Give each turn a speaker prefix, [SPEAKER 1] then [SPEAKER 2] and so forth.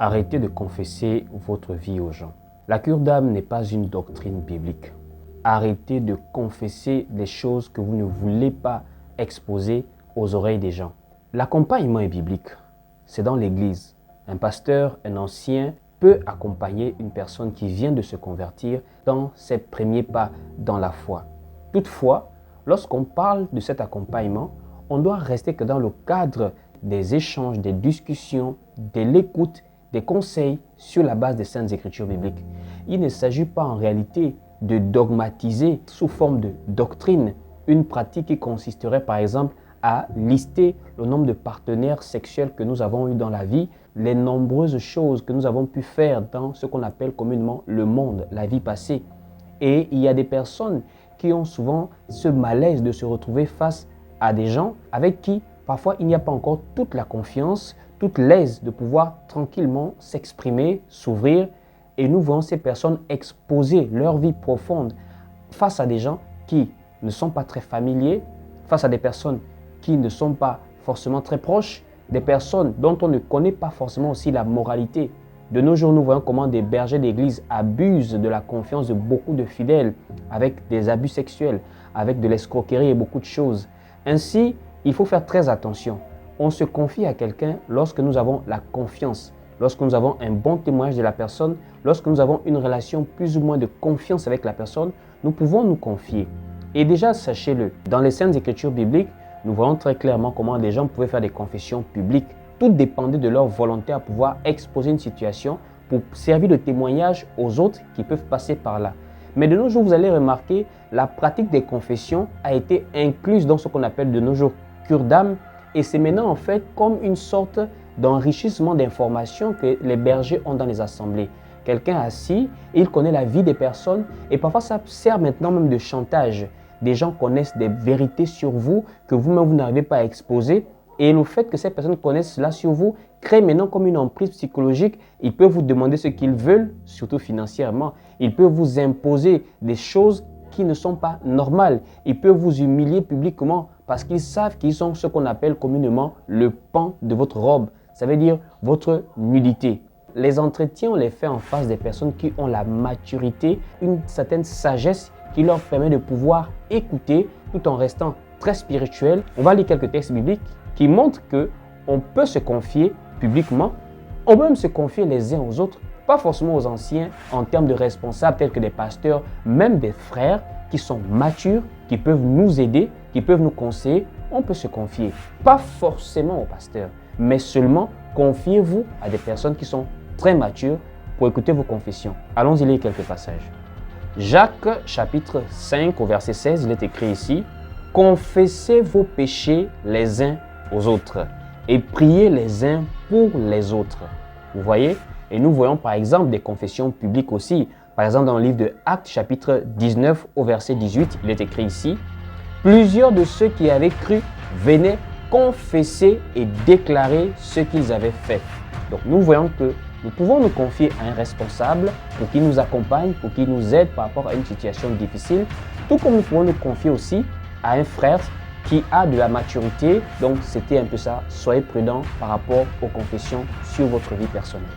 [SPEAKER 1] Arrêtez de confesser votre vie aux gens. La cure d'âme n'est pas une doctrine biblique. Arrêtez de confesser les choses que vous ne voulez pas exposer aux oreilles des gens. L'accompagnement est biblique. C'est dans l'église. Un pasteur, un ancien peut accompagner une personne qui vient de se convertir dans ses premiers pas dans la foi. Toutefois, lorsqu'on parle de cet accompagnement, on doit rester que dans le cadre des échanges, des discussions, de l'écoute, des conseils sur la base des Saintes Écritures bibliques. Il ne s'agit pas en réalité de dogmatiser sous forme de doctrine une pratique qui consisterait par exemple à lister le nombre de partenaires sexuels que nous avons eu dans la vie, les nombreuses choses que nous avons pu faire dans ce qu'on appelle communément le monde, la vie passée. Et il y a des personnes qui ont souvent ce malaise de se retrouver face à des gens avec qui parfois il n'y a pas encore toute la confiance, toute l'aise de pouvoir tranquillement s'exprimer, s'ouvrir. Et nous voyons ces personnes exposer leur vie profonde face à des gens qui ne sont pas très familiers, face à des personnes qui ne sont pas forcément très proches, des personnes dont on ne connaît pas forcément aussi la moralité. De nos jours, nous voyons comment des bergers d'église abusent de la confiance de beaucoup de fidèles avec des abus sexuels, avec de l'escroquerie et beaucoup de choses. Ainsi, il faut faire très attention. On se confie à quelqu'un lorsque nous avons la confiance, lorsque nous avons un bon témoignage de la personne, lorsque nous avons une relation plus ou moins de confiance avec la personne, nous pouvons nous confier. Et déjà, sachez-le, dans les Saintes Écritures bibliques, nous voyons très clairement comment des gens pouvaient faire des confessions publiques. Tout dépendait de leur volonté à pouvoir exposer une situation pour servir de témoignage aux autres qui peuvent passer par là. Mais de nos jours, vous allez remarquer, la pratique des confessions a été incluse dans ce qu'on appelle de nos jours cure d'âme. Et c'est maintenant en fait comme une sorte d'enrichissement d'informations que les bergers ont dans les assemblées. Quelqu'un assis, il connaît la vie des personnes et parfois ça sert maintenant même de chantage. Des gens connaissent des vérités sur vous que vous-même vous n'arrivez pas à exposer. Et le fait que ces personnes connaissent cela sur vous crée maintenant comme une emprise psychologique. Ils peuvent vous demander ce qu'ils veulent, surtout financièrement. Ils peuvent vous imposer des choses qui ne sont pas normales. Ils peuvent vous humilier publiquement parce qu'ils savent qu'ils sont ce qu'on appelle communément le pan de votre robe. Ça veut dire votre nudité. Les entretiens, on les fait en face des personnes qui ont la maturité, une certaine sagesse qui leur permet de pouvoir écouter tout en restant très spirituel. On va lire quelques textes bibliques qui montrent qu'on peut se confier publiquement, on peut même se confier les uns aux autres, pas forcément aux anciens en termes de responsables tels que des pasteurs, même des frères qui sont matures, qui peuvent nous aider, qui peuvent nous conseiller. On peut se confier, pas forcément aux pasteurs, mais seulement confiez-vous à des personnes qui sont très matures pour écouter vos confessions. Allons-y lire quelques passages. Jacques chapitre 5 au verset 16, il est écrit ici: « Confessez vos péchés les uns aux autres et priez les uns pour les autres. » Vous voyez? Et nous voyons par exemple des confessions publiques aussi. Par exemple dans le livre de Actes chapitre 19 au verset 18, il est écrit ici: « Plusieurs de ceux qui avaient cru venaient confesser et déclarer ce qu'ils avaient fait. » Donc nous voyons que nous pouvons nous confier à un responsable pour qu'il nous accompagne, pour qu'il nous aide par rapport à une situation difficile, tout comme nous pouvons nous confier aussi à un frère qui a de la maturité. Donc c'était un peu ça, soyez prudents par rapport aux confessions sur votre vie personnelle.